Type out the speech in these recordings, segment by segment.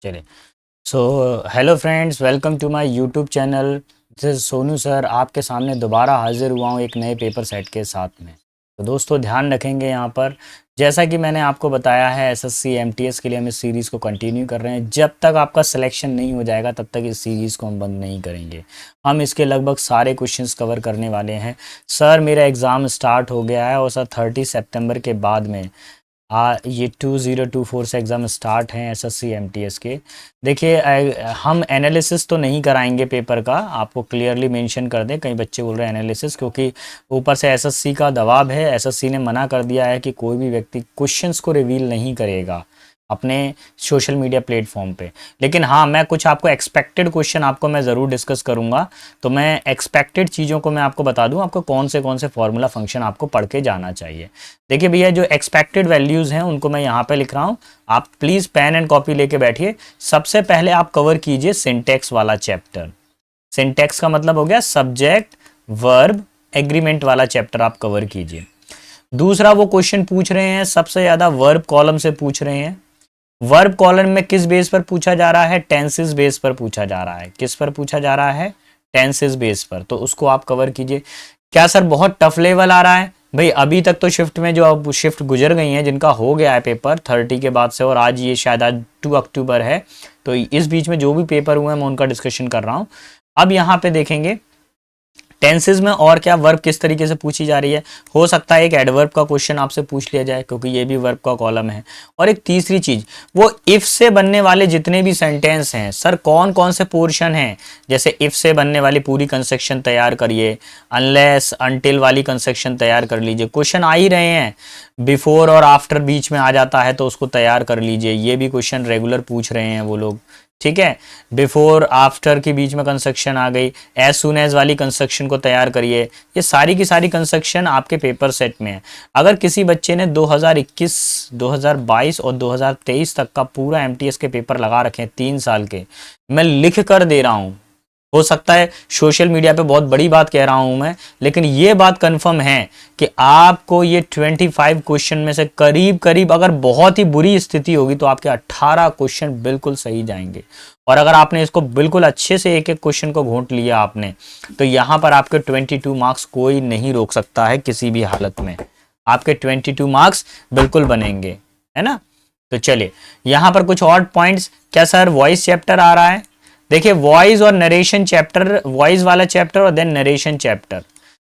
चलिए। So hello friends, welcome to my YouTube channel. This is Sonu sir, आपके सामने दोबारा हाजिर हुआ हूँ एक नए पेपर सेट के साथ में। तो दोस्तों ध्यान रखेंगे यहाँ पर, जैसा कि मैंने आपको बताया है एसएससी एमटीएस के लिए हम इस सीरीज़ को कंटिन्यू कर रहे हैं। जब तक आपका सिलेक्शन नहीं हो जाएगा तब तक इस सीरीज़ को हम बंद नहीं करेंगे। हम इसके लगभग सारे क्वेश्चंस कवर करने वाले हैं। सर मेरा एग्ज़ाम स्टार्ट हो गया है और सर 30 सितंबर के बाद में ये 2024 से एग्ज़ाम स्टार्ट हैं एसएससी एमटीएस के। देखिए हम एनालिसिस तो नहीं कराएंगे पेपर का, आपको क्लियरली मेंशन कर दें। कई बच्चे बोल रहे हैं एनालिसिस, क्योंकि ऊपर से एसएससी का दबाव है। एसएससी ने मना कर दिया है कि कोई भी व्यक्ति क्वेश्चंस को रिवील नहीं करेगा अपने सोशल मीडिया प्लेटफॉर्म पे। लेकिन हाँ, मैं कुछ आपको एक्सपेक्टेड क्वेश्चन आपको मैं ज़रूर डिस्कस करूँगा। तो मैं एक्सपेक्टेड चीज़ों को मैं आपको बता दूँ, आपको कौन से फॉर्मूला फंक्शन आपको पढ़ के जाना चाहिए। देखिए भैया, जो एक्सपेक्टेड वैल्यूज़ हैं उनको मैं यहाँ पे लिख रहा हूँ। आप प्लीज़ पेन एंड कॉपी लेके बैठिए। सबसे पहले आप कवर कीजिए सिंटैक्स वाला चैप्टर। सिंटैक्स का मतलब हो गया सब्जेक्ट वर्ब एग्रीमेंट वाला चैप्टर आप कवर कीजिए। दूसरा, वो क्वेश्चन पूछ रहे हैं सबसे ज़्यादा वर्ब कॉलम से पूछ रहे हैं। वर्ब कॉलम में किस बेस पर पूछा जा रहा है? टेंसेस बेस पर पूछा जा रहा है। किस पर पूछा जा रहा है? टेंसेस बेस पर। तो उसको आप कवर कीजिए। क्या सर बहुत टफ लेवल आ रहा है? भाई अभी तक तो शिफ्ट में जो अब शिफ्ट गुजर गई हैं, जिनका हो गया है पेपर 30 के बाद से, और आज ये शायद आज 2 अक्टूबर है, तो इस बीच में जो भी पेपर हुए हैं मैं उनका डिस्कशन कर रहा हूँ। अब यहाँ पे देखेंगे टेंसेस में और क्या वर्ब किस तरीके से पूछी जा रही है। हो सकता है एक एडवर्ब का क्वेश्चन आपसे पूछ लिया जाए, क्योंकि ये भी वर्ब का कॉलम है। और एक तीसरी चीज, वो इफ से बनने वाले जितने भी सेंटेंस हैं सर, कौन कौन से पोर्शन हैं। जैसे इफ से बनने वाली पूरी कंस्ट्रक्शन तैयार करिए, अनलेस अनटिल वाली कंस्ट्रक्शन तैयार कर लीजिए। क्वेश्चन आ ही रहे हैं, बिफोर और आफ्टर बीच में आ जाता है तो उसको तैयार कर लीजिए। ये भी क्वेश्चन रेगुलर पूछ रहे हैं वो लोग, ठीक है। बिफोर आफ्टर के बीच में कंस्ट्रक्शन आ गई, एज सुन एज वाली कंस्ट्रक्शन को तैयार करिए। ये सारी की सारी कंस्ट्रक्शन आपके पेपर सेट में है। अगर किसी बच्चे ने 2021, 2022 और 2023 तक का पूरा एमटीएस के पेपर लगा रखे हैं 3 साल के, मैं लिख कर दे रहा हूं। हो सकता है सोशल मीडिया पे बहुत बड़ी बात कह रहा हूं मैं, लेकिन ये बात कंफर्म है कि आपको ये 25 क्वेश्चन में से करीब करीब, अगर बहुत ही बुरी स्थिति होगी तो आपके 18 क्वेश्चन बिल्कुल सही जाएंगे। और अगर आपने इसको बिल्कुल अच्छे से एक एक क्वेश्चन को घोंट लिया आपने, तो यहां पर आपके 22 मार्क्स कोई नहीं रोक सकता है किसी भी हालत में। आपके 22 मार्क्स बिल्कुल बनेंगे, है ना। तो चलिए यहां पर कुछ और पॉइंट्स। क्या सर वॉइस चैप्टर आ रहा है? देखिए वॉइस और नरेशन चैप्टर, वॉइस वाला चैप्टर और देन नरेशन चैप्टर,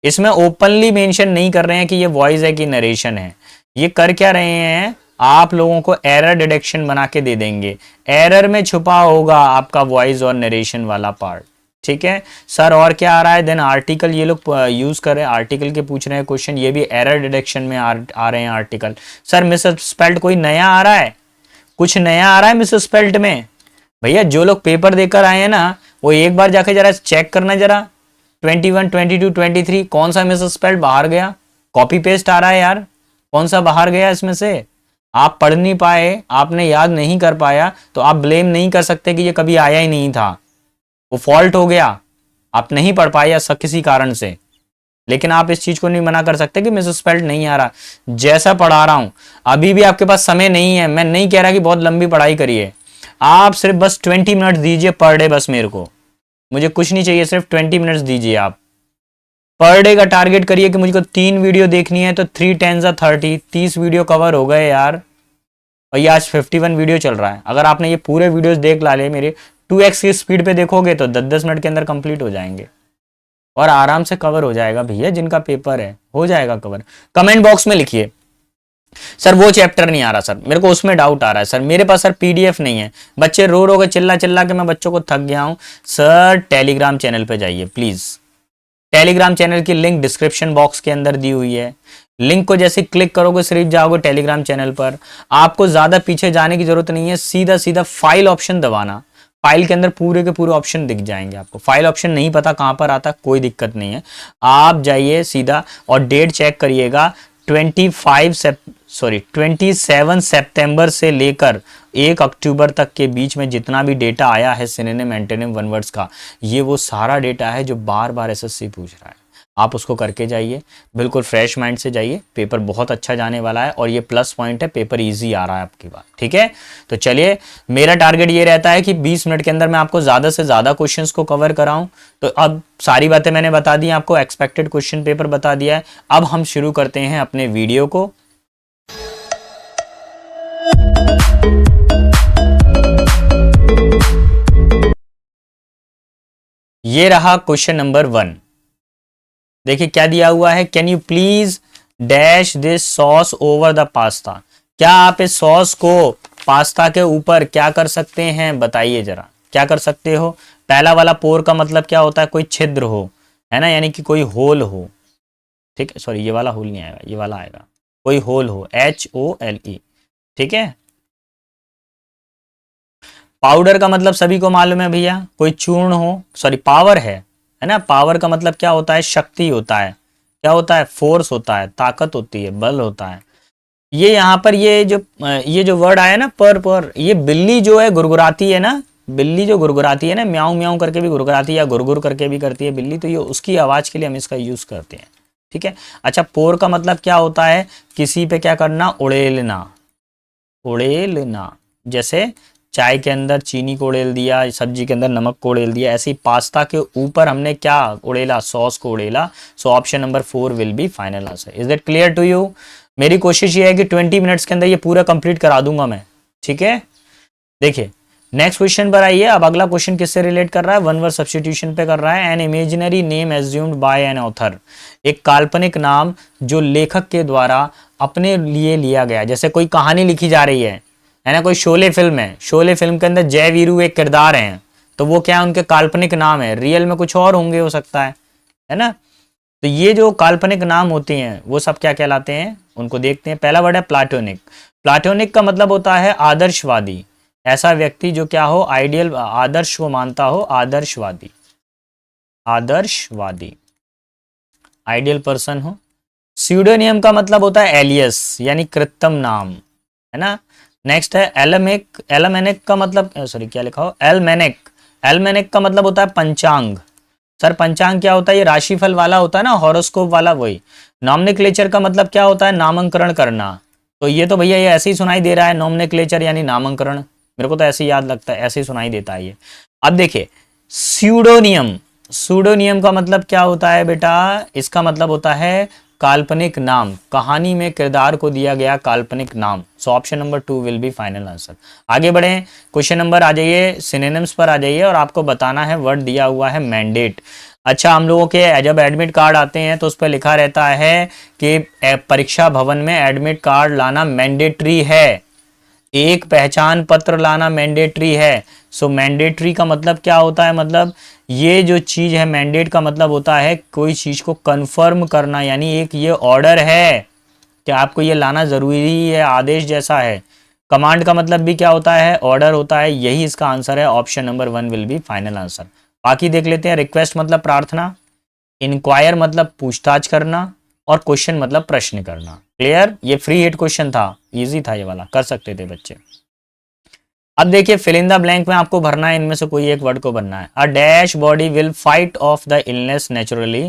इसमें ओपनली मेंशन नहीं कर रहे हैं कि ये वॉइस है कि नरेशन है। ये कर क्या रहे हैं, आप लोगों को एरर डिटेक्शन बना के दे देंगे। एरर में छुपा होगा आपका वॉइस और नरेशन वाला पार्ट, ठीक है सर। और क्या आ रहा है? देन आर्टिकल ये लोग यूज कर रहे हैं, आर्टिकल के पूछ रहे हैं क्वेश्चन, ये भी एरर डिटेक्शन में आ रहे हैं आर्टिकल। सर मिस स्पेल्ड कोई नया आ रहा है? कुछ नया आ रहा है मिस स्पेल्ड में? भैया जो लोग पेपर देकर आए हैं ना, वो एक बार जाके जरा चेक करना जरा, 21, 22, 23 कौन सा मिस स्पेल्ड बाहर गया? कॉपी पेस्ट आ रहा है यार, कौन सा बाहर गया इसमें से? आप पढ़ नहीं पाए, आपने याद नहीं कर पाया, तो आप ब्लेम नहीं कर सकते कि ये कभी आया ही नहीं था। वो फॉल्ट हो गया, आप नहीं पढ़ पाए या किसी कारण से। लेकिन आप इस चीज को नहीं मना कर सकते कि मिस स्पेल्ड नहीं आ रहा। जैसा पढ़ा रहा हूं, अभी भी आपके पास समय नहीं है। मैं नहीं कह रहा कि बहुत लंबी पढ़ाई करिए, आप सिर्फ बस 20 मिनट दीजिए पर डे। बस मेरे को, मुझे कुछ नहीं चाहिए, सिर्फ 20 मिनट्स दीजिए। आप पर डे का टारगेट करिए कि मुझको 3 वीडियो देखनी है, तो 3 10 30, 30 वीडियो कवर हो गए यार। और ये आज 51 वीडियो चल रहा है। अगर आपने ये पूरे वीडियोस देख ला ले मेरे 2x की स्पीड पे देखोगे तो 10-10 मिनट के अंदर कंप्लीट हो जाएंगे और आराम से कवर हो जाएगा। भैया जिनका पेपर है हो जाएगा कवर। कमेंट बॉक्स में लिखिए सर वो चैप्टर नहीं आ रहा, सर मेरे को उसमें डाउट आ रहा है, सर मेरे पास सर पीडीएफ नहीं है। बच्चे रो रो के चिल्ला चिल्ला के मैं बच्चों को थक गया हूं। सर टेलीग्राम चैनल पे जाइए प्लीज। टेलीग्राम चैनल की लिंक डिस्क्रिप्शन बॉक्स के अंदर दी हुई है। लिंक को जैसे क्लिक करोगे सिर्फ जाओगे टेलीग्राम चैनल पर। आपको ज्यादा पीछे जाने की जरूरत नहीं है, सीधा सीधा फाइल ऑप्शन दबाना। फाइल के अंदर पूरे के पूरे ऑप्शन दिख जाएंगे आपको। फाइल ऑप्शन नहीं पता कहां पर आता, कोई दिक्कत नहीं है, आप जाइए सीधा और डेट चेक करिएगा। 27 सितंबर से लेकर 1 अक्टूबर तक के बीच में जितना भी डेटा आया है सिनोनिम एंटोनिम वन वर्ड्स का, ये वो सारा डेटा है जो बार बार एसएससी पूछ रहा है। आप उसको करके जाइए, बिल्कुल फ्रेश माइंड से जाइए, पेपर बहुत अच्छा जाने वाला है और ये प्लस पॉइंट है, पेपर इजी आ रहा है आपकी बात, ठीक है। तो चलिए, मेरा टारगेट ये रहता है कि 20 मिनट के अंदर मैं आपको ज़्यादा से ज़्यादा क्वेश्चंस को कवर कराऊं। तो अब सारी बातें मैंने बता दी, आपको एक्सपेक्टेड क्वेश्चन पेपर बता दिया है। अब हम शुरू करते हैं अपने वीडियो को। ये रहा क्वेश्चन नंबर 1। देखिए क्या दिया हुआ है, can you please dash this sauce over the pasta. क्या आप इस सॉस को पास्ता के ऊपर क्या कर सकते हैं, बताइए जरा, क्या कर सकते हो। पहला वाला पोर का मतलब क्या होता है, कोई छिद्र हो, है ना, यानी कि कोई होल हो, ठीक है, सॉरी ये वाला होल नहीं आएगा, ये वाला आएगा, कोई होल हो, HOLE, ठीक है। पाउडर का मतलब सभी को मालूम है भैया, कोई चूर्ण हो, सॉरी पावर है ना, पावर का मतलब क्या होता है, शक्ति होता है, क्या होता है, फोर्स होता है, ताकत होती है, बल होता है। ये यहाँ पर ये जो वर्ड आया ना, पर ये बिल्ली जो है गुरगुराती है ना, बिल्ली जो गुरगुराती है ना, म्याऊं म्याऊं करके भी गुरगुराती है या गुरगुर करके भी करती है बिल्ली, तो ये उसकी आवाज के लिए हम इसका यूज करते हैं, ठीक है। अच्छा, पोर का मतलब क्या होता है, किसी पे क्या करना, उड़ेलना, उड़ेलना। जैसे चाय के अंदर चीनी को उड़ेल दिया, सब्जी के अंदर नमक को उड़ेल दिया, ऐसे ही पास्ता के ऊपर हमने क्या उड़ेला, सॉस को उड़ेला। So option number 4 will be final answer. Is that clear to you. मेरी कोशिश ये है कि 20 मिनट्स के अंदर ये पूरा कंप्लीट करा दूंगा मैं, ठीक है। देखिए नेक्स्ट क्वेश्चन पर आइए। अब अगला क्वेश्चन किससे रिलेट कर रहा है, वन वर्ड सब्स्टिट्यूशन पे कर रहा है। An imaginary name assumed by an author, एक काल्पनिक नाम जो लेखक के द्वारा अपने लिए लिया गया। जैसे कोई कहानी लिखी जा रही है ना, कोई शोले फिल्म है, शोले फिल्म के अंदर जय वीरू एक किरदार हैं, तो वो क्या है, उनके काल्पनिक नाम है, रियल में कुछ और होंगे, हो सकता है ना। तो ये जो काल्पनिक नाम होते हैं वो सब क्या कहलाते हैं, उनको देखते हैं। पहला वर्ड है प्लाटोनिक। प्लाटोनिक का मतलब होता है आदर्शवादी, ऐसा व्यक्ति जो क्या हो, आइडियल, आदर्श को मानता हो, आदर्शवादी, आदर्शवादी, आइडियल पर्सन हो। स्यूडोनियम का मतलब होता है एलियस, यानी कृत्रिम नाम, है ना। नेक्स्ट है एलमेनिक। एलमेनिक का मतलब, सॉरी क्या लिखा हो, एलमेनिक। एलमेनिक का मतलब होता है पंचांग। सर पंचांग क्या होता है, ये राशिफल वाला होता है ना, हॉरोस्कोप वाला, वही। नॉमनिक्लेचर का मतलब क्या होता है, नामकरण करना। तो ये तो भैया ये ऐसे ही सुनाई दे रहा है, नॉमनिक्लेचर यानी नामकरण, मेरे को तो ऐसे ही याद लगता है, ऐसे ही सुनाई देता है ये। अब देखिए स्यूडोनियम। स्यूडोनियम का मतलब क्या होता है बेटा, इसका मतलब होता है काल्पनिक नाम, कहानी में किरदार को दिया गया काल्पनिक नाम। सो option number 2 will be final answer. आगे बढ़े, क्वेश्चन नंबर आ जाइए, सिनोनिम्स पर आ जाइए, और आपको बताना है, वर्ड दिया हुआ है मैंडेट। अच्छा, हम लोगों के जब एडमिट कार्ड आते हैं तो उस पर लिखा रहता है कि परीक्षा भवन में एडमिट कार्ड लाना मैंडेटरी है, एक पहचान पत्र लाना मैंडेटरी है। सो मैंडेटरी का मतलब क्या होता है, मतलब ये जो चीज है, मैंडेट का मतलब होता है कोई चीज को कंफर्म करना, यानी एक ये ऑर्डर है कि आपको ये लाना जरूरी है, आदेश जैसा है। कमांड का मतलब भी क्या होता है, ऑर्डर होता है। यही इसका आंसर है, option number 1 will be final answer. बाकी देख लेते हैं। रिक्वेस्ट मतलब प्रार्थना, इंक्वायर मतलब पूछताछ करना, और क्वेश्चन मतलब प्रश्न करना। क्लियर, ये फ्री हिट क्वेश्चन था, इजी था, ये वाला कर सकते थे बच्चे। अब देखिए फिल इन द ब्लैंक में आपको भरना है, इनमें से कोई एक वर्ड को भरना है। A dash body will fight of the illness naturally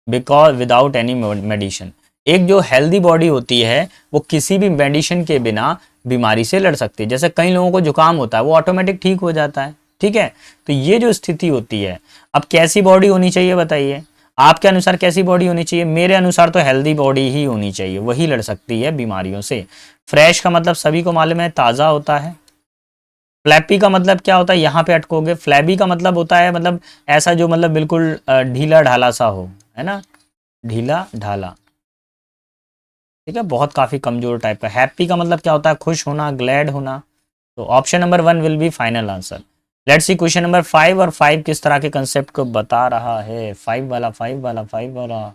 because without any medicine. एक जो हेल्दी बॉडी होती है वो किसी भी मेडिसिन के बिना बीमारी से लड़ सकती है। जैसे कई लोगों को जुकाम होता है, वो ऑटोमेटिक ठीक हो जाता है, ठीक है। तो ये जो स्थिति होती है, अब कैसी बॉडी होनी चाहिए बताइए, आपके अनुसार कैसी बॉडी होनी चाहिए। मेरे अनुसार तो हेल्दी बॉडी ही होनी चाहिए, वही लड़ सकती है बीमारियों से। फ्रेश का मतलब सभी को मालूम है, ताज़ा होता है। फ्लैपी का मतलब क्या होता है, यहाँ पे अटकोगे। फ्लैबी का मतलब होता है, मतलब ऐसा जो मतलब बिल्कुल ढीला ढाला सा हो, है ना, ढीला ढाला, ठीक है, बहुत काफी कमजोर टाइप का। हैप्पी का मतलब क्या होता है, खुश होना, ग्लैड होना। तो option number 1 will be final answer. Let's see question number 5, और 5 किस तरह के कंसेप्ट को बता रहा है। 5 वाला, 5 वाला, 5 वाला,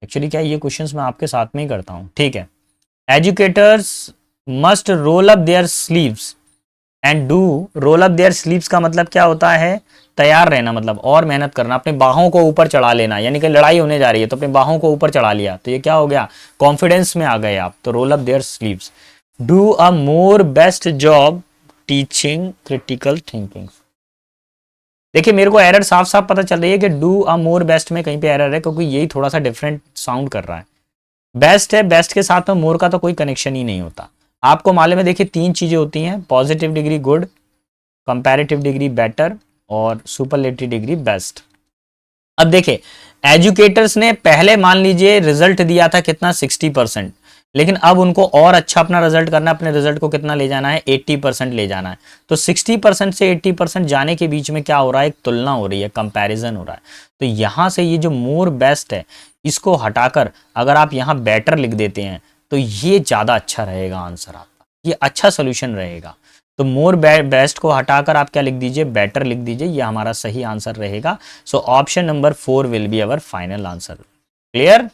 एक्चुअली क्या है, ये क्वेश्चंस मैं आपके साथ में ही करता हूँ, ठीक है। Educators must roll up their sleeves and do. Roll up their sleeves का मतलब क्या होता है, तैयार रहना, मतलब और मेहनत करना, अपने बाहों को ऊपर चढ़ा लेना, यानी कि लड़ाई होने जा रही है तो अपने बाहों को ऊपर चढ़ा लिया, तो ये क्या हो गया, कॉन्फिडेंस में आ गए आप। तो roll up their sleeves. Do a more best job teaching critical thinking. देखिए मेरे को एरर साफ साफ पता चल रही है कि डू अ मोर बेस्ट में कहीं पे एरर है, क्योंकि यही थोड़ा सा डिफरेंट साउंड कर रहा है। बेस्ट है, बेस्ट के साथ में मोर का तो कोई कनेक्शन ही नहीं होता। आपको मालूम है, देखिए 3 चीजें होती हैं, positive degree good, comparative degree better और सुपरलेटिव डिग्री बेस्ट। अब देखिए एजुकेटर्स ने पहले मान लीजिए रिजल्ट दिया था कितना 60%, लेकिन अब उनको और अच्छा अपना रिजल्ट करना है, अपने रिजल्ट को कितना ले जाना है 80% ले जाना है। तो 60% से 80% जाने के बीच में क्या हो रहा है, एक तुलना हो रही है, कंपैरिजन हो रहा है। तो यहां से ये जो मोर बेस्ट है इसको हटाकर अगर आप यहां बेटर लिख देते हैं तो ये ज्यादा अच्छा रहेगा आंसर आपका, ये अच्छा सोल्यूशन रहेगा। तो मोर बेस्ट को हटाकर आप क्या लिख दीजिए, बेटर लिख दीजिए, ये हमारा सही आंसर रहेगा। सो option number 4 will be our final answer. Clear?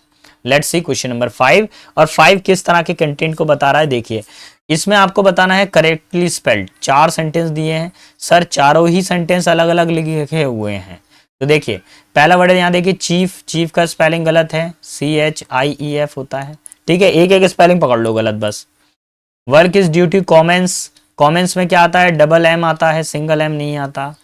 Let's see question number 5। और 5 किस तरह के कंटेंट को बता रहा है, देखिए इसमें आपको बताना है करेक्टली स्पेल्ड। 4 सेंटेंस दिए हैं सर, चारों ही सेंटेंस अलग अलग लिखे हुए हैं। तो देखिए पहला वर्ड है यहाँ, देखिए चीफ, चीफ का स्पेलिंग गलत है, CHIEF होता है। ठीक है, एक एक स्पेलिंग पकड़ लो गलत बस। Work is due to commence, commence में क्या आता है, डबल M आता है, सिंगल M नहीं आता।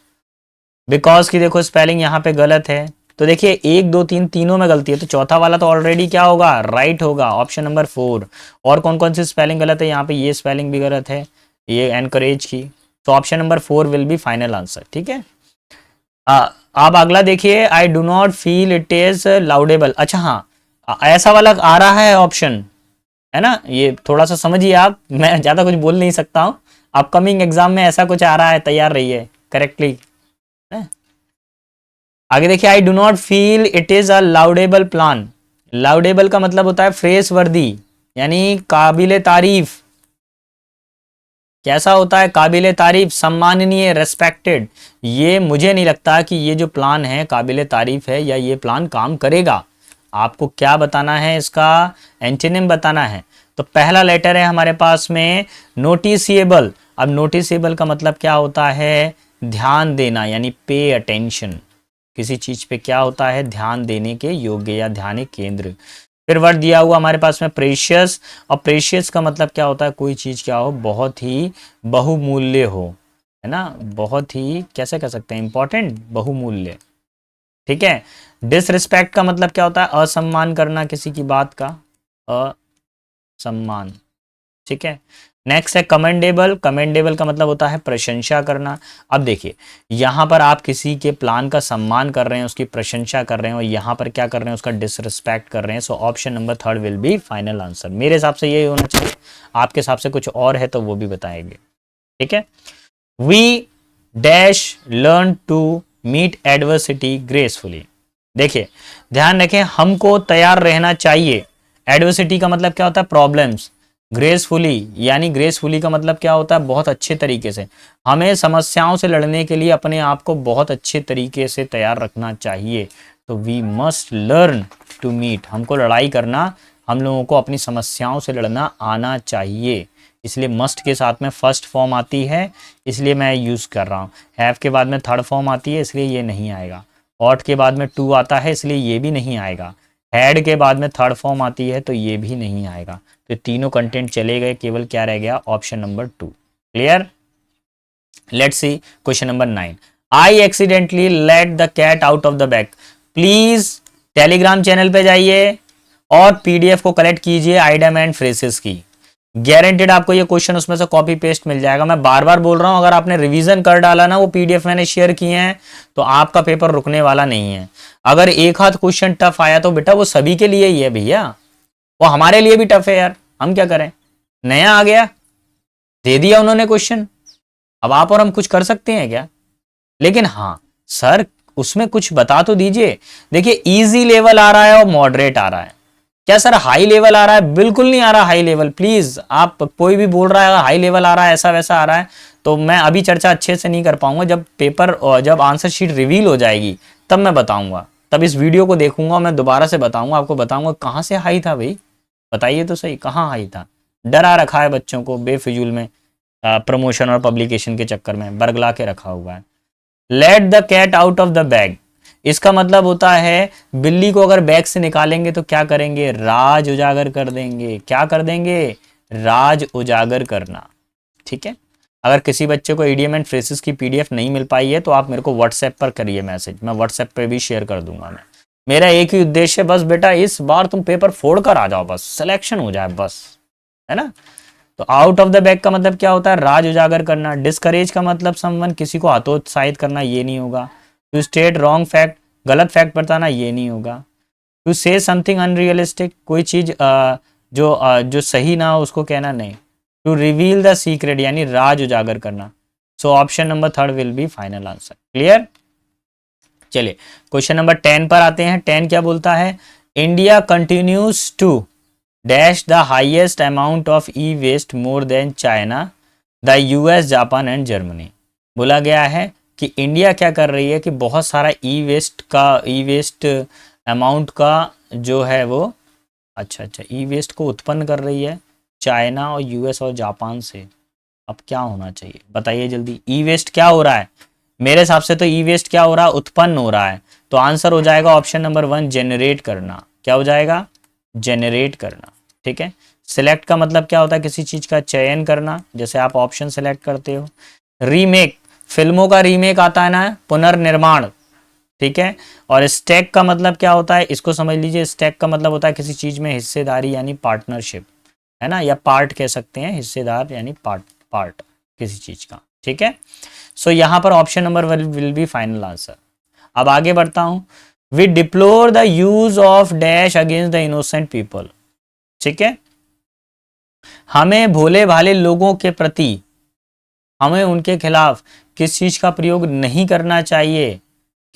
बिकॉज की देखो स्पेलिंग यहाँ पे गलत है। तो देखिए 1 2 3 तीनों में गलती है, तो चौथा वाला तो ऑलरेडी क्या होगा, राइट होगा, ऑप्शन नंबर 4। और कौन कौन सी स्पेलिंग गलत है, यहाँ पे ये स्पेलिंग भी गलत है, ये एनकरेज की। तो option number 4 will be final answer. ठीक है, आप अगला देखिए, I do not feel it is laudable. अच्छा हाँ, ऐसा वाला आ रहा है ऑप्शन, है ना, ये थोड़ा सा समझिए आप, मैं ज्यादा कुछ बोल नहीं सकता हूँ। अपकमिंग एग्जाम में ऐसा कुछ आ रहा है, तैयार रहिए करेक्टली। आगे देखिए, I do not feel it is a laudable plan. Laudable का मतलब होता है फ्रेश वर्दी, यानी काबिले तारीफ। कैसा होता है, काबिले तारीफ, सम्माननीय, रेस्पेक्टेड। ये मुझे नहीं लगता कि ये जो प्लान है काबिले तारीफ है या ये प्लान काम करेगा। आपको क्या बताना है, इसका एंटोनिम बताना है। तो पहला लेटर है हमारे पास में नोटिसिएबल। अब नोटिसिएबल का मतलब क्या होता है, ध्यान देना, यानी पे अटेंशन। किसी चीज पे क्या होता है, ध्यान देने के योग्य या ध्यान केंद्र। फिर वर्ड दिया हुआ हमारे पास में प्रेशियस, और प्रेशियस का मतलब क्या होता है, कोई चीज क्या हो, बहुत ही बहुमूल्य हो, है ना, बहुत ही कैसे कह सकते हैं, इंपॉर्टेंट, बहुमूल्य। ठीक है। डिसरिस्पेक्ट का मतलब क्या होता है, असम्मान करना किसी की बात का, असम्मान। ठीक है। नेक्स्ट है कमेंडेबल। कमेंडेबल का मतलब होता है प्रशंसा करना। अब देखिए यहां पर आप किसी के प्लान का सम्मान कर रहे हैं, उसकी प्रशंसा कर रहे हैं, और यहां पर क्या कर रहे हैं, उसका डिसरिस्पेक्ट कर रहे हैं। सो option number 3 will be final answer. मेरे हिसाब से यही होना चाहिए, आपके हिसाब से कुछ और है तो वो भी बताएंगे। ठीक है। We dash learn to meet adversity gracefully. देखिए ध्यान रखें, हमको तैयार रहना चाहिए। एडवर्सिटी का मतलब क्या होता है, प्रॉब्लम्स। ग्रेसफुली, यानी ग्रेसफुली का मतलब क्या होता है, बहुत अच्छे तरीके से। हमें समस्याओं से लड़ने के लिए अपने आप को बहुत अच्छे तरीके से तैयार रखना चाहिए। तो we must learn to meet, हमको लड़ाई करना, हम लोगों को अपनी समस्याओं से लड़ना आना चाहिए। इसलिए मस्ट के साथ में फर्स्ट फॉर्म आती है, इसलिए मैं यूज कर रहा हूँ। हैव के बाद में थर्ड फॉर्म आती है, इसलिए ये नहीं आएगा। ऑट के बाद में टू आता है, इसलिए ये भी नहीं आएगा। हैड के बाद में थर्ड फॉर्म आती है, तो ये भी नहीं आएगा। तो तीनों कंटेंट चले गए, केवल क्या रह गया, option number 2। Clear? Let's see question number 9। I accidentally let the cat out of the bag. Please telegram channel पे जाइए और पीडीएफ को कलेक्ट कीजिए आइडम एंड फ्रेसेस की। गारंटेड आपको ये क्वेश्चन उसमें से कॉपी पेस्ट मिल जाएगा। मैं बार बार बोल रहा हूं, अगर आपने रिवीजन कर डाला ना, वो पीडीएफ मैंने शेयर किए हैं, तो आपका पेपर रुकने वाला नहीं है। अगर एक हाथ क्वेश्चन टफ आया तो बेटा वो सभी के लिए ही है भैया, वो हमारे लिए भी टफ है यार, हम क्या करें। नया आ गया, दे दिया उन्होंने क्वेश्चन, अब आप और हम कुछ कर सकते हैं क्या। लेकिन हाँ सर उसमें कुछ बता तो दीजिए। देखिए इजी लेवल आ रहा है और मॉडरेट आ रहा है। क्या सर हाई लेवल आ रहा है? बिल्कुल नहीं आ रहा हाई लेवल। प्लीज, आप कोई भी बोल रहा है हाई लेवल आ रहा है, ऐसा वैसा आ रहा है, तो मैं अभी चर्चा अच्छे से नहीं कर पाऊंगा। जब पेपर और जब आंसर शीट रिवील हो जाएगी तब मैं बताऊंगा, तब इस वीडियो को देखूंगा, मैं दोबारा से बताऊंगा, आपको बताऊंगा कहाँ से हाई था भाई, बताइए तो सही कहाँ हाई था। डरा रखा है बच्चों को बेफिजूल में, प्रमोशन और पब्लिकेशन के चक्कर में बरगला के रखा हुआ है। Let the cat out of the bag, इसका मतलब होता है बिल्ली को अगर बैग से निकालेंगे तो क्या करेंगे, राज उजागर कर देंगे। क्या कर देंगे, राज उजागर करना। ठीक है। अगर किसी बच्चे को इडियम एंड फ्रेजेस की पीडीएफ नहीं मिल पाई है तो आप मेरे को व्हाट्सएप पर करिए मैसेज, मैं व्हाट्सएप पे भी शेयर कर दूंगा। मैं मेरा एक ही उद्देश्य है, बस बेटा इस बार तुम पेपर फोड़ कर आ जाओ, बस सिलेक्शन हो जाए बस, है ना। तो आउट ऑफ द बैग का मतलब क्या होता है, राज उजागर करना। डिस्करेज का मतलब समवन, किसी को हतोत्साहित करना, ये नहीं होगा। टू स्टेट रॉन्ग फैक्ट, गलत फैक्ट बताना, ये नहीं होगा। टू से समथिंग अनरियलिस्टिक, कोई चीज जो सही ना हो उसको कहना, नहीं। टू रिवील द सीक्रेट यानी राज उजागर करना। So option number third will be final answer. Clear. चलिए क्वेश्चन नंबर 10 पर आते हैं। 10 क्या बोलता है, India continues to dash the highest amount of e waste more than China, the US, Japan and Germany. बोला गया है कि इंडिया क्या कर रही है कि बहुत सारा ई वेस्ट अमाउंट का जो है वो अच्छा ई वेस्ट को उत्पन्न कर रही है चाइना और यूएस और जापान से। अब क्या होना चाहिए बताइए जल्दी, ई वेस्ट क्या हो रहा है। मेरे हिसाब से तो ई वेस्ट क्या हो रहा है, उत्पन्न हो रहा है। तो आंसर हो जाएगा ऑप्शन नंबर 1 जेनरेट करना। क्या हो जाएगा, जेनरेट करना। ठीक है। सिलेक्ट का मतलब क्या होता है, किसी चीज का चयन करना, जैसे आप ऑप्शन सेलेक्ट करते हो। रीमेक, फिल्मों का रीमेक आता है ना, पुनर्निर्माण। ठीक है। और स्टैक का मतलब क्या होता है, इसको समझ लीजिए। स्टैक का मतलब होता है किसी चीज में हिस्सेदारी यानी पार्टनरशिप, है ना, या पार्ट कह सकते हैं, हिस्सेदार यानी पार्ट किसी चीज का। ठीक है। सो यहां पर option number will be final answer. अब आगे बढ़ता हूं। We deplore the use of dash against the innocent people. ठीक है। हमें भोले भाले लोगों के प्रति, हमें उनके खिलाफ किस चीज का प्रयोग नहीं करना चाहिए,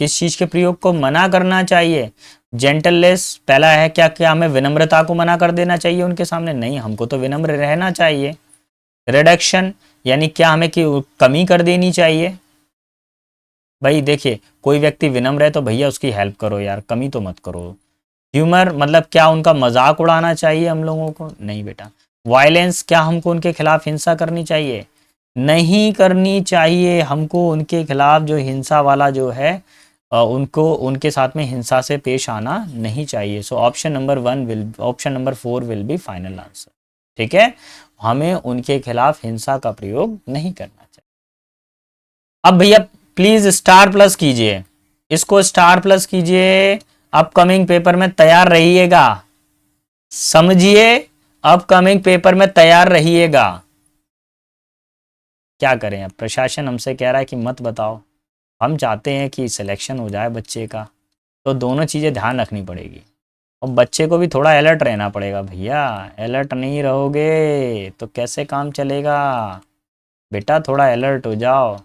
किस चीज के प्रयोग को मना करना चाहिए। जेंटलनेस पहला है, क्या क्या हमें विनम्रता को मना कर देना चाहिए उनके सामने, नहीं, हमको तो विनम्र रहना चाहिए। रिडक्शन यानी क्या हमें कमी कर देनी चाहिए। भाई देखिए कोई व्यक्ति विनम्र है तो भैया उसकी हेल्प करो यार, कमी तो मत करो। ह्यूमर मतलब क्या उनका मजाक उड़ाना चाहिए हम लोगों को, नहीं बेटा। वायलेंस, क्या हमको उनके खिलाफ हिंसा करनी चाहिए, नहीं करनी चाहिए। हमको उनके खिलाफ जो हिंसा वाला जो है उनको उनके साथ में हिंसा से पेश आना नहीं चाहिए। सो option number 4 will be final answer. ठीक है। हमें उनके खिलाफ हिंसा का प्रयोग नहीं करना चाहिए। अब भैया प्लीज स्टार प्लस कीजिए, इसको स्टार प्लस कीजिए। अपकमिंग पेपर में तैयार रहिएगा, समझिए, अपकमिंग पेपर में तैयार रहिएगा। क्या करें, अब प्रशासन हमसे कह रहा है कि मत बताओ, हम चाहते हैं कि सिलेक्शन हो जाए बच्चे का, तो दोनों चीज़ें ध्यान रखनी पड़ेगी। और बच्चे को भी थोड़ा अलर्ट रहना पड़ेगा भैया, अलर्ट नहीं रहोगे तो कैसे काम चलेगा। बेटा थोड़ा अलर्ट हो जाओ,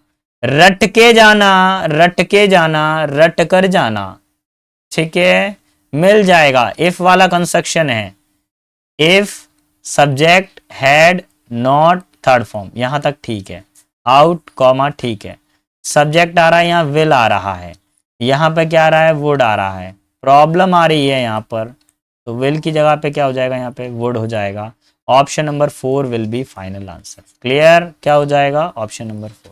रट के जाना, रट के जाना, रट कर जाना। ठीक है, मिल जाएगा। इफ वाला कंस्ट्रक्शन है, if subject had not, third form यहां तक ठीक है। आउट कॉमा ठीक है। सब्जेक्ट आ रहा है यहाँ, विल आ रहा है, यहाँ पे क्या आ रहा है, वुड आ रहा है। प्रॉब्लम आ रही है यहाँ पर, तो विल की जगह पे क्या हो जाएगा, यहाँ पे वुड हो जाएगा। Option number 4 will be final answer. Clear, क्या हो जाएगा, ऑप्शन नंबर 4।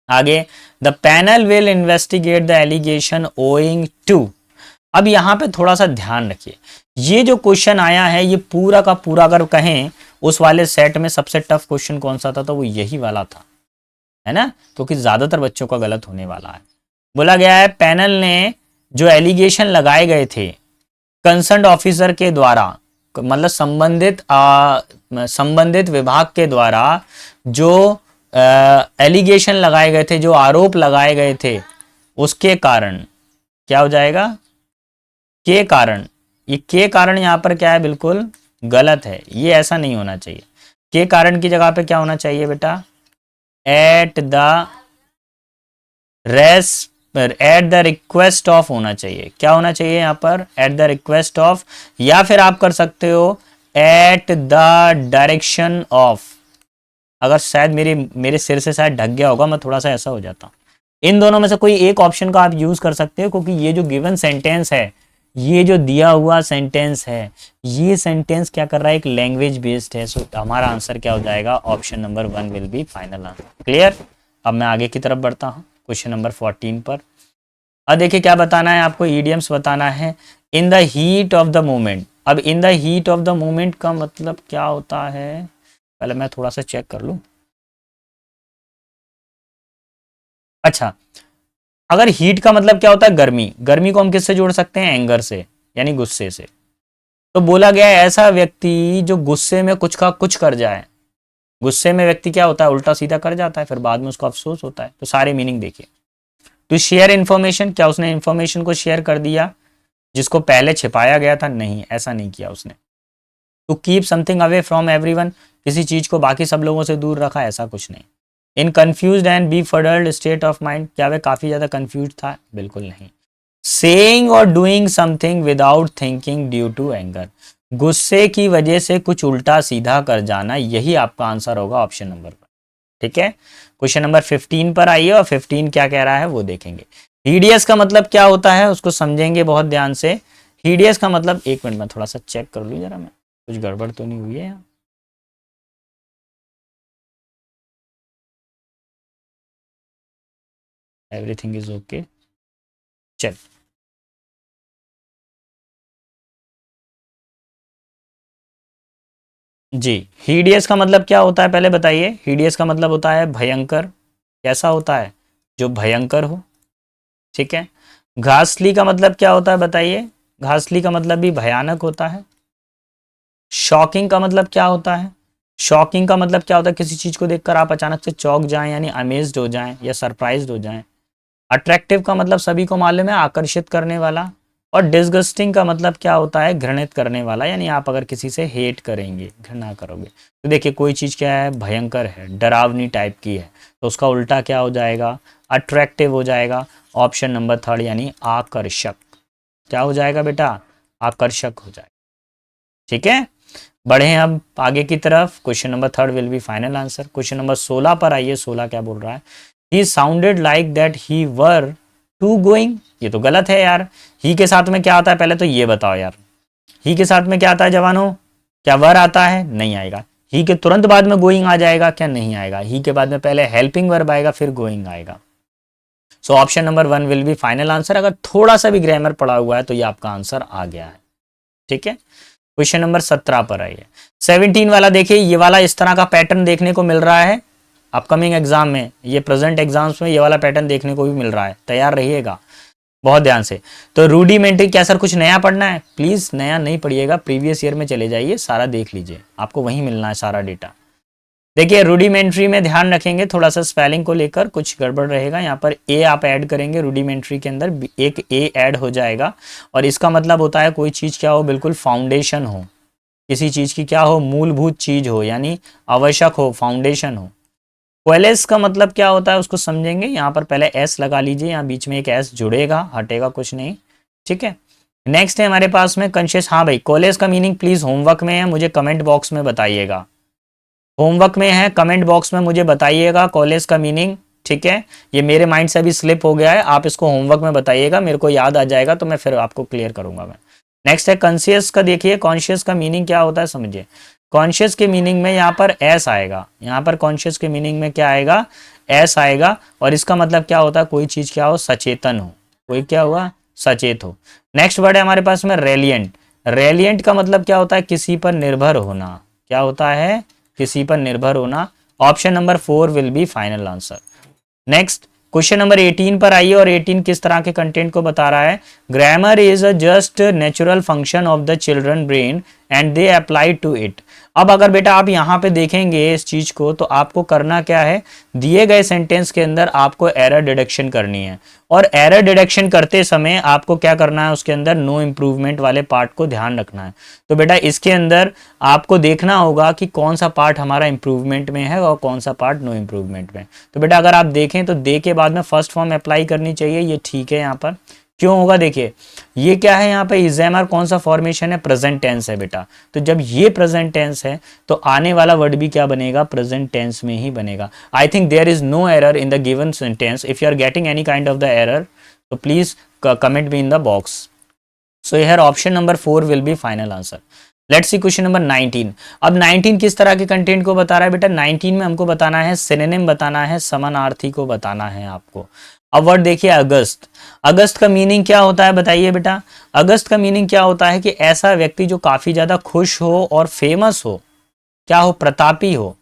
आगे, the panel will investigate the allegation owing to. अब यहाँ पे थोड़ा सा ध्यान रखिए, ये जो क्वेश्चन आया है ये पूरा का पूरा अगर कहें उस वाले सेट में सबसे टफ क्वेश्चन कौन सा था, तो वो यही वाला था, है ना, क्योंकि ज्यादातर बच्चों का गलत होने वाला है। बोला गया है पैनल ने जो एलिगेशन लगाए गए थे कंसर्न ऑफिसर के द्वारा, मतलब संबंधित विभाग के द्वारा जो एलिगेशन लगाए गए थे, जो आरोप लगाए गए थे, उसके कारण क्या हो जाएगा, के कारण। ये के कारण यहां पर क्या है, बिल्कुल गलत है, ये ऐसा नहीं होना चाहिए। के कारण की जगह पे क्या होना चाहिए बेटा, एट द रिक्वेस्ट ऑफ होना चाहिए। क्या होना चाहिए यहाँ पर, एट द रिक्वेस्ट ऑफ, या फिर आप कर सकते हो एट द डायरेक्शन ऑफ। अगर शायद मेरे सिर से शायद ढक गया होगा, मैं थोड़ा सा ऐसा हो जाता हूँ। इन दोनों में से कोई एक ऑप्शन का आप यूज कर सकते हो, क्योंकि ये जो गिवन सेंटेंस है, ये जो दिया हुआ सेंटेंस है, ये सेंटेंस क्या कर रहा है, एक लैंग्वेज बेस्ड है। सो हमारा आंसर क्या हो जाएगा, option number 1 will be final answer. Clear. अब मैं आगे की तरफ बढ़ता हूँ क्वेश्चन नंबर 14 पर। अब देखिए क्या बताना है आपको, ईडियम्स बताना है। In the heat of the moment. अब in the heat of the moment का मतलब क्या होता है, पहले मैं थोड़ा सा चेक कर लूँ। अच्छा, अगर हीट का मतलब क्या होता है गर्मी, गर्मी को हम किससे जोड़ सकते हैं, एंगर से यानी गुस्से से। तो बोला गया है ऐसा व्यक्ति जो गुस्से में कुछ का कुछ कर जाए। गुस्से में व्यक्ति क्या होता है, उल्टा सीधा कर जाता है, फिर बाद में उसको अफसोस होता है। तो सारे मीनिंग देखिए। टू शेयर इन्फॉर्मेशन, क्या उसने इन्फॉर्मेशन को शेयर कर दिया जिसको पहले छिपाया गया था, नहीं, ऐसा नहीं किया उसने। To keep something away from everyone, किसी चीज को बाकी सब लोगों से दूर रखा, ऐसा कुछ नहीं। In confuse and befuddled state of mind, क्या वह काफी ज्यादा कंफ्यूज था, बिल्कुल नहीं। सेइंग और doing something without thinking due to anger, गुस्से की वजह से कुछ उल्टा सीधा कर जाना, यही आपका आंसर होगा ऑप्शन नंबर पर। ठीक है, क्वेश्चन नंबर 15 पर आइए और 15 क्या कह रहा है वो देखेंगे। हीडियस का मतलब क्या होता है उसको समझेंगे बहुत ध्यान से। हीडियस का मतलब, एक मिनट में थोड़ा सा चेक कर लूँ जरा मैं, कुछ गड़बड़ तो नहीं हुई है यहाँ। एवरीथिंग इज ओके, चल। जी, हीडियस का मतलब क्या होता है पहले बताइए। हीडियस का मतलब होता है भयंकर। कैसा होता है, जो भयंकर हो। ठीक है। घासली का मतलब क्या होता है बताइए। घासली का मतलब भी भयानक होता है। शॉकिंग का मतलब क्या होता है। शॉकिंग का मतलब क्या होता है, किसी चीज को देखकर आप अचानक से चौंक जाएं, यानी अमेज्ड हो जाएं या सरप्राइज्ड हो जाएं। अट्रैक्टिव का मतलब सभी को मालूम है, आकर्षित करने वाला। और डिसगस्टिंग का मतलब क्या होता है, घृणित करने वाला, यानी आप अगर किसी से हेट करेंगे, घृणा करोगे। तो देखिए कोई चीज़ क्या है, भयंकर है, डरावनी टाइप की है, तो उसका उल्टा क्या हो जाएगा, अट्रैक्टिव हो जाएगा। ऑप्शन नंबर थर्ड यानी आकर्षक। क्या हो जाएगा बेटा, आकर्षक हो जाएगा। ठीक है, बढ़े हैं अब आगे की तरफ। Question number third will be final answer. Question number 16 पर आइए। 16 क्या बोल रहा है, he sounded like that he were to going. ये तो गलत है यार। ही के साथ में क्या आता है पहले तो ये बताओ यार। ही के साथ में क्या आता है जवानों, क्या वर आता है, नहीं आएगा। ही के तुरंत बाद में गोइंग आ जाएगा क्या, नहीं आएगा। ही के बाद में पहले हेल्पिंग वर्ब आएगा फिर गोइंग आएगा। सो option number 1 will be final answer. अगर थोड़ा सा भी ग्रामर पड़ा हुआ है तो ये आपका आंसर आ गया है। ठीक है, क्वेश्चन नंबर 17 पर आइए। 17 वाला देखिए, ये वाला इस तरह का पैटर्न देखने को मिल रहा है अपकमिंग एग्जाम में। ये प्रेजेंट एग्जाम्स में ये वाला पैटर्न देखने को भी मिल रहा है, तैयार रहिएगा बहुत ध्यान से। तो रूडिमेंट्री, क्या सर कुछ नया पढ़ना है, प्लीज नया नहीं पढ़िएगा, प्रीवियस ईयर में चले जाइए, सारा देख लीजिए, आपको वहीं मिलना है सारा डेटा। देखिए रूडिमेंट्री में ध्यान रखेंगे, थोड़ा सा स्पेलिंग को लेकर कुछ गड़बड़ रहेगा। यहाँ पर ए आप ऐड करेंगे, रूडिमेंट्री के अंदर एक ए ऐड हो जाएगा। और इसका मतलब होता है कोई चीज़ क्या हो, बिल्कुल फाउंडेशन हो, किसी चीज़ की क्या हो, मूलभूत चीज़ हो, यानी आवश्यक हो, फाउंडेशन हो। कोलेस का मतलब क्या होता है उसको समझेंगे। यहाँ पर पहले एस लगा लीजिए, यहाँ बीच में एक एस जुड़ेगा, हटेगा कुछ नहीं। ठीक है, नेक्स्ट है हमारे पास में कॉन्शियस। हाँ भाई, कोलेस का मीनिंग प्लीज होमवर्क में है, मुझे कमेंट बॉक्स में बताइएगा। होमवर्क में है, कमेंट बॉक्स में मुझे बताइएगा कॉलेज का मीनिंग। ठीक है, ये मेरे माइंड से अभी स्लिप हो गया है, आप इसको होमवर्क में बताइएगा, मेरे को याद आ जाएगा तो मैं फिर आपको क्लियर करूंगा मैं। नेक्स्ट है कॉन्शियस का। देखिए कॉन्शियस का मीनिंग क्या होता है समझिए। कॉन्शियस के मीनिंग में यहाँ पर एस आएगा, यहाँ पर कॉन्शियस के मीनिंग में क्या आएगा, एस आएगा। और इसका मतलब क्या होता है, कोई चीज क्या हो, सचेतन हो, कोई क्या हुआ, सचेत हो। नेक्स्ट वर्ड है हमारे पास में रेलियंट। रेलियंट का मतलब क्या होता है, किसी पर निर्भर होना। क्या होता है, किसी पर निर्भर होना। Option number 4 will be final answer. Next question number 18 पर आइए, और 18 किस तरह के कंटेंट को बता रहा है। Grammar is a just natural function of the children brain and they apply to it. अब अगर बेटा आप यहाँ पे देखेंगे इस चीज को, तो आपको करना क्या है, दिए गए सेंटेंस के अंदर आपको एरर डिडक्शन करनी है। और एरर डिडक्शन करते समय आपको क्या करना है, उसके अंदर नो इम्प्रूवमेंट वाले पार्ट को ध्यान रखना है। तो बेटा इसके अंदर आपको देखना होगा कि कौन सा पार्ट हमारा इंप्रूवमेंट में है और कौन सा पार्ट नो इम्प्रूवमेंट में। तो बेटा अगर आप देखें तो दे के बाद में फर्स्ट फॉर्म अप्लाई करनी चाहिए, ये ठीक है। यहाँ पर क्यों होगा, देखिए ये क्या है, यहाँ पे इजेमर कौन सा फॉर्मेशन है, प्रेजेंट टेंस है बेटा। तो जब ये प्रेजेंट टेंस है तो आने वाला वर्ड भी क्या बनेगा, प्रेजेंट टेंस में ही बनेगा। I think there is no error in the given sentence. If you are getting any kind of the error तो please comment me in the box. So here option number 4 will be final answer. Let's see question number 19। अब 19 किस तरह के content को बता रहा है बेटा, 19 में हमको बताना है सिनोनिम, बताना है समानार्थी को बताना है आपको। अब वर्ड देखिए अगस्त। अगस्त का मीनिंग क्या होता है बताइए बेटा। अगस्त का मीनिंग क्या होता है कि ऐसा व्यक्ति जो काफी ज्यादा खुश हो और फेमस हो, क्या हो, प्रतापी हो,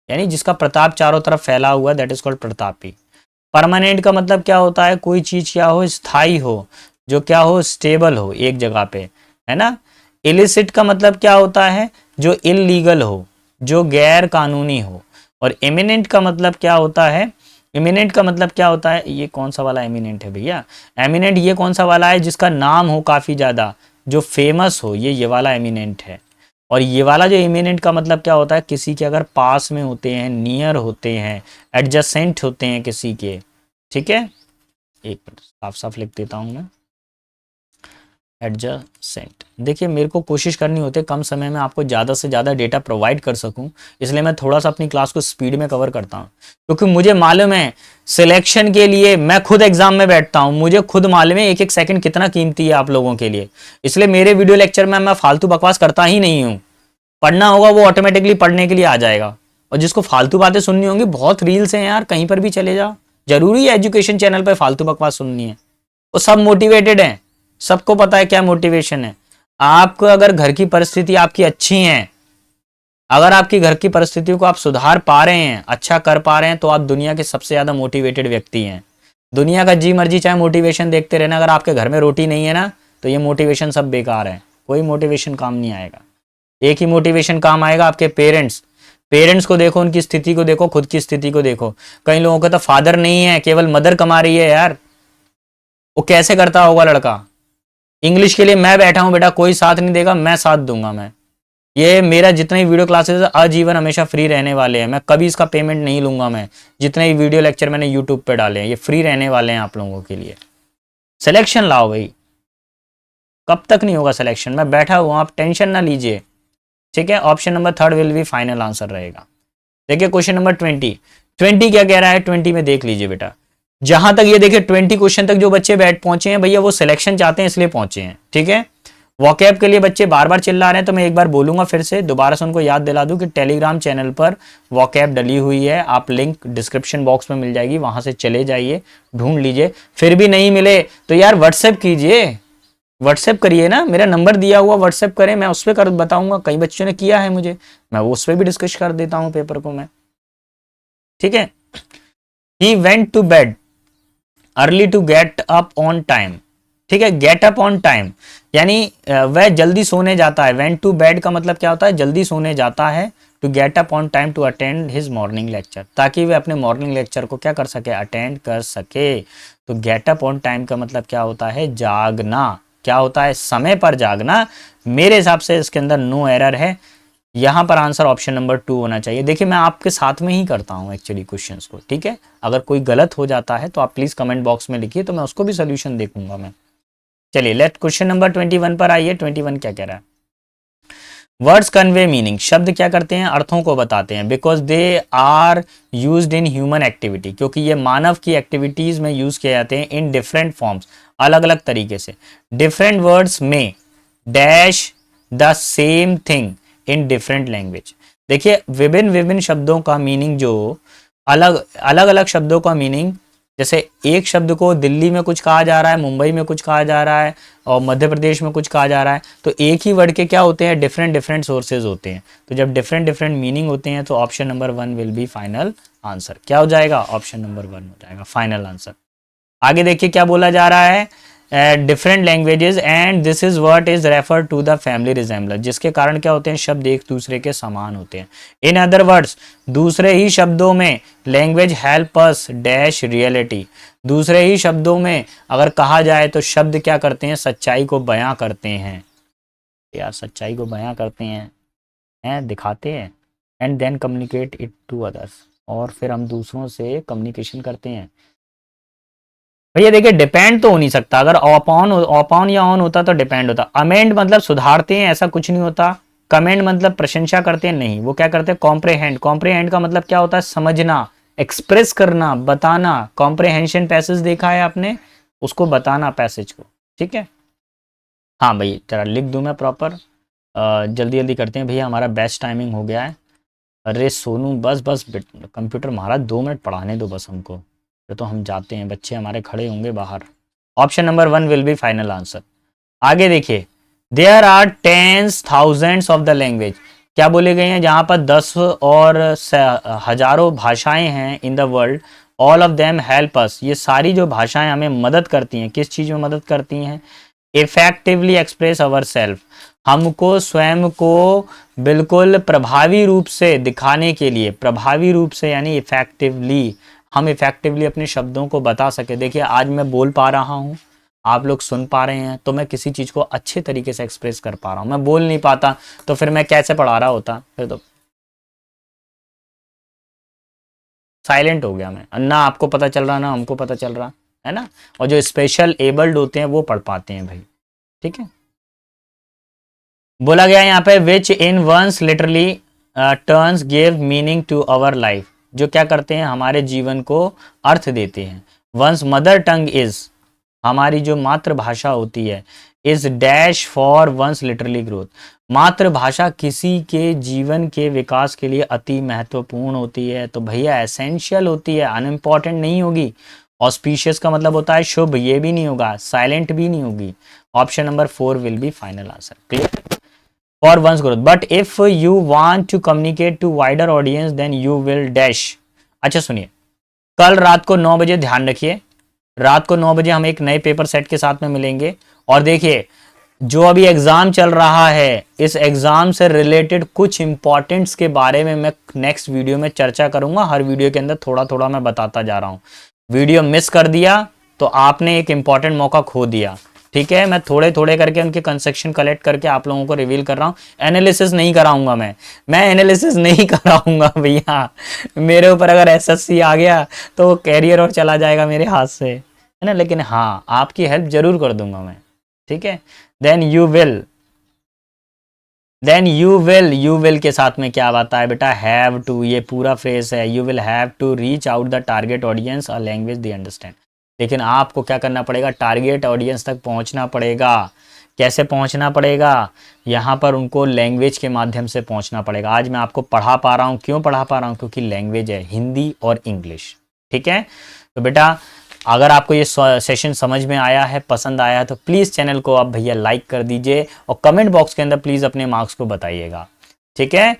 यानी जिसका प्रताप चारों तरफ फैला हुआ, दैट इज कॉल्ड प्रतापी। परमानेंट का मतलब क्या होता है, कोई चीज क्या हो, स्थायी हो, जो क्या हो, स्टेबल हो एक जगह पे, है ना। इलिसिट का मतलब क्या होता है, जो इलीगल हो, जो गैर कानूनी हो। और एमिनेंट का मतलब क्या होता है, एमिनेंट का मतलब क्या होता है, ये कौन सा वाला एमिनेंट है भैया, एमिनेंट ये कौन सा वाला है, जिसका नाम हो काफी ज्यादा, जो फेमस हो, ये वाला एमिनेंट है। और ये वाला जो एमिनेंट का मतलब क्या होता है, किसी के अगर पास में होते हैं, नियर होते हैं, एडजेसेंट होते हैं किसी के, ठीक है। एक मिनट साफ साफ लिख देता हूं मैं, एडजेसेंट। देखिए मेरे को कोशिश करनी होती है कम समय में आपको ज़्यादा से ज़्यादा डेटा प्रोवाइड कर सकूं, इसलिए मैं थोड़ा सा अपनी क्लास को स्पीड में कवर करता हूं, क्योंकि मुझे मालूम है सिलेक्शन के लिए मैं खुद एग्जाम में बैठता हूं, मुझे खुद मालूम है एक एक सेकंड कितना कीमती है आप लोगों के लिए। इसलिए मेरे वीडियो लेक्चर में मैं फालतू बकवास करता ही नहीं हूँ। पढ़ना होगा वो ऑटोमेटिकली पढ़ने के लिए आ जाएगा, और जिसको फालतू बातें सुननी होंगी, बहुत रील्स हैं यार, कहीं पर भी चले जाओ, जरूरी है एजुकेशन चैनल पर फालतू बकवास सुननी है। वो सब मोटिवेटेड हैं, सबको पता है क्या मोटिवेशन है। आपको अगर घर की परिस्थिति आपकी अच्छी है, अगर आपकी घर की परिस्थितियों को आप सुधार पा रहे हैं, अच्छा कर पा रहे हैं, तो आप दुनिया के सबसे ज्यादा मोटिवेटेड व्यक्ति हैं। दुनिया का जी मर्जी चाहे मोटिवेशन देखते रहना, अगर आपके घर में रोटी नहीं है ना, तो ये मोटिवेशन सब बेकार है, कोई मोटिवेशन काम नहीं आएगा। एक ही मोटिवेशन काम आएगा, आपके पेरेंट्स। पेरेंट्स को देखो, उनकी स्थिति को देखो, खुद की स्थिति को देखो। कई लोगों का तो फादर नहीं है, केवल मदर कमा रही है यार, वो कैसे करता होगा लड़का। इंग्लिश के लिए मैं बैठा हूं बेटा, कोई साथ नहीं देगा, मैं साथ दूंगा। मैं ये मेरा जितने भी वीडियो क्लासेस आजीवन हमेशा फ्री रहने वाले हैं, मैं कभी इसका पेमेंट नहीं लूंगा। मैं जितने भी वीडियो लेक्चर मैंने यूट्यूब पे डाले हैं, ये फ्री रहने वाले हैं आप लोगों के लिए। सिलेक्शन लाओ भाई, कब तक नहीं होगा सिलेक्शन, मैं बैठा हुआ, आप टेंशन ना लीजिए, ठीक है। Option number third will be final answer रहेगा। देखिए क्वेश्चन नंबर 20 क्या कह रहा है, 20 में देख लीजिए बेटा। जहां तक ये देखिए 20 क्वेश्चन तक जो बच्चे बैठ पहुंचे हैं भैया, वो सिलेक्शन चाहते हैं इसलिए पहुंचे हैं, ठीक है। वॉकैब के लिए बच्चे बार बार चिल्ला रहे हैं, तो मैं एक बार बोलूंगा फिर से, दोबारा से उनको याद दिला दूं कि टेलीग्राम चैनल पर वॉकैब डली हुई है, आप लिंक डिस्क्रिप्शन बॉक्स में मिल जाएगी, वहां से चले जाइए, ढूंढ लीजिए। फिर भी नहीं मिले तो यार व्हाट्सएप कीजिए, व्हाट्सएप करिए ना, मेरा नंबर दिया हुआ, व्हाट्सएप करें, मैं उस पर कर बताऊंगा। कई बच्चों ने किया है मुझे, मैं उस पर भी डिस्कस कर देता हूँ पेपर को मैं, ठीक है। He went to bed early to get up on time, ठीक है। गेट अप ऑन टाइम यानी वह जल्दी सोने जाता है। वेंट टू बेड का मतलब क्या होता है, जल्दी सोने जाता है। To get up on time to attend his morning lecture, ताकि वह अपने मॉर्निंग लेक्चर को क्या कर सके, अटेंड कर सके। तो गेट अप ऑन टाइम का मतलब क्या होता है, जागना। क्या होता है, समय पर जागना। मेरे हिसाब से इसके अंदर नो एरर है, यहां पर आंसर ऑप्शन नंबर 2 होना चाहिए। देखिए मैं आपके साथ में ही करता हूं एक्चुअली क्वेश्चंस को, ठीक है। अगर कोई गलत हो जाता है तो आप प्लीज कमेंट बॉक्स में लिखिए, तो मैं उसको भी सोल्यूशन देखूंगा मैं। चलिए लेट क्वेश्चन नंबर 21 पर आइए। 21 क्या कह रहा है, वर्ड्स कन्वे मीनिंग, शब्द क्या करते हैं, अर्थों को बताते हैं। Because they are used in human activity, क्योंकि ये मानव की एक्टिविटीज में यूज किए जाते हैं। इन डिफरेंट फॉर्म्स, अलग अलग तरीके से। डिफरेंट वर्ड्स में dash the same thing in different language. देखिए विभिन्न विभिन्न शब्दों का मीनिंग, जो अलग अलग अलग शब्दों का मीनिंग, जैसे एक शब्द को दिल्ली में कुछ कहा जा रहा है, मुंबई में कुछ कहा जा रहा है, और मध्य प्रदेश में कुछ कहा जा रहा है, तो एक ही वर्ड के क्या होते हैं, डिफरेंट डिफरेंट सोर्सेज होते हैं। तो जब डिफरेंट डिफरेंट मीनिंग होते हैं, तो option number 1 will be final answer. क्या हो जाएगा, ऑप्शन नंबर 1 हो जाएगा फाइनल आंसर। आगे देखिए क्या बोला जा रहा है, different languages and this is what is refer to the family resembler, जिसके कारण क्या होते हैं, शब्द एक दूसरे के समान होते हैं। इन अदर वर्ड्स, दूसरे ही शब्दों में, language help us dash reality, दूसरे ही शब्दों में अगर कहा जाए तो शब्द क्या करते हैं, सच्चाई को बयां करते हैं। यार सच्चाई को बयां करते हैं दिखाते हैं। And then communicate it to others, और फिर हम दूसरों से कम्युनिकेशन करते हैं। भैया देखिए डिपेंड तो हो नहीं सकता, अगर अपॉन या ऑन होता तो डिपेंड होता। अमेंड मतलब सुधारते हैं, ऐसा कुछ नहीं होता। कमेंड मतलब प्रशंसा करते हैं, नहीं, वो क्या करते हैं, कॉम्प्रेहेंड। कॉम्प्रेहेंड का मतलब क्या होता है, समझना, एक्सप्रेस करना, बताना। कॉम्प्रेहेंशन पैसेज देखा है आपने, उसको बताना पैसेज को, ठीक है। हाँ भाई जरा लिख दूं मैं प्रॉपर, जल्दी जल्दी करते हैं भैया, हमारा बेस्ट टाइमिंग हो गया है। अरे सोनू बस बस कंप्यूटर महाराज 2 मिनट पढ़ाने दो बस हमको, तो हम जाते हैं, बच्चे हमारे खड़े होंगे बाहर। Option number 1 will be final answer. आगे देखिए, there are tens thousands of the language, क्या बोले गए हैं, जहां पर 10 और हजारों भाषाएं हैं in the world, all of them help us, ये सारी जो भाषाएं हमें मदद करती हैं, किस चीज़ में मदद करती हैं? इफेक्टिवली एक्सप्रेस अवर सेल्फ, हमको स्वयं को बिल्कुल प्रभावी रूप से दिखाने के लिए, प्रभावी रूप से यानी इफेक्टिवली, हम इफेक्टिवली अपने शब्दों को बता सके। देखिए आज मैं बोल पा रहा हूँ, आप लोग सुन पा रहे हैं, तो मैं किसी चीज़ को अच्छे तरीके से एक्सप्रेस कर पा रहा हूँ। मैं बोल नहीं पाता तो फिर मैं कैसे पढ़ा रहा होता, फिर तो साइलेंट हो गया मैं, ना आपको पता चल रहा ना हमको पता चल रहा, है ना। और जो स्पेशल एबल्ड होते हैं वो पढ़ पाते हैं भाई, ठीक है। बोला गया यहाँ पे which in once literally turns give meaning to our life, जो क्या करते हैं हमारे जीवन को अर्थ देते हैं। वंस मदर टंग इज, हमारी जो मातृभाषा होती है, is dash for one's literally growth, मातृभाषा किसी के जीवन के विकास के लिए अति महत्वपूर्ण होती है। तो भैया एसेंशियल होती है, अनइम्पॉर्टेंट नहीं होगी। ऑस्पिशियस का मतलब होता है शुभ, ये भी नहीं होगा, साइलेंट भी नहीं होगी। Option number 4 will be final answer, clear. For one's growth, but if you want to communicate to wider audience then you will dash. अच्छा सुनिए, कल रात को 9 बजे ध्यान रखिए, रात को 9 बजे हम एक नए पेपर सेट के साथ में मिलेंगे। और देखिए जो अभी एग्जाम चल रहा है, इस एग्जाम से रिलेटेड कुछ इंपॉर्टेंट्स के बारे में मैं नेक्स्ट वीडियो में चर्चा करूंगा। हर वीडियो के अंदर थोड़ा थोड़ा मैं बताता जा रहा हूं। वीडियो मिस कर दिया तो आपने एक इंपॉर्टेंट मौका खो दिया, ठीक है। मैं थोड़े थोड़े करके उनके कंसेक्शन कलेक्ट करके आप लोगों को रिवील कर रहा हूँ। एनालिसिस नहीं कराऊंगा मैं एनालिसिस नहीं कराऊंगा भैया। मेरे ऊपर अगर एसएससी आ गया तो वो कैरियर और चला जाएगा मेरे हाथ से, है ना। लेकिन हाँ आपकी हेल्प जरूर कर दूंगा मैं, ठीक है। देन यू विल के साथ में क्या आता है बेटा, हैव टू, ये पूरा फ्रेज है। You will have to reach out the target audience a language they understand, लेकिन आपको क्या करना पड़ेगा, टारगेट ऑडियंस तक पहुंचना पड़ेगा। कैसे पहुंचना पड़ेगा, यहाँ पर उनको लैंग्वेज के माध्यम से पहुंचना पड़ेगा। आज मैं आपको पढ़ा पा रहा हूँ, क्यों पढ़ा पा रहा हूँ, क्योंकि लैंग्वेज है हिंदी और इंग्लिश, ठीक है। तो बेटा अगर आपको ये सेशन समझ में आया है, पसंद आया है, तो प्लीज़ चैनल को आप भैया लाइक कर दीजिए और कमेंट बॉक्स के अंदर प्लीज़ अपने मार्क्स को बताइएगा, ठीक है।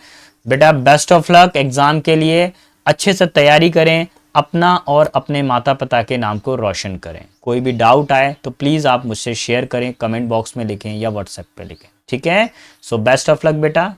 बेटा बेस्ट ऑफ लक एग्ज़ाम के लिए, अच्छे से तैयारी करें, अपना और अपने माता पिता के नाम को रोशन करें। कोई भी डाउट आए तो प्लीज़ आप मुझसे शेयर करें, कमेंट बॉक्स में लिखें या व्हाट्सएप पे लिखें, ठीक है। सो बेस्ट ऑफ लक बेटा।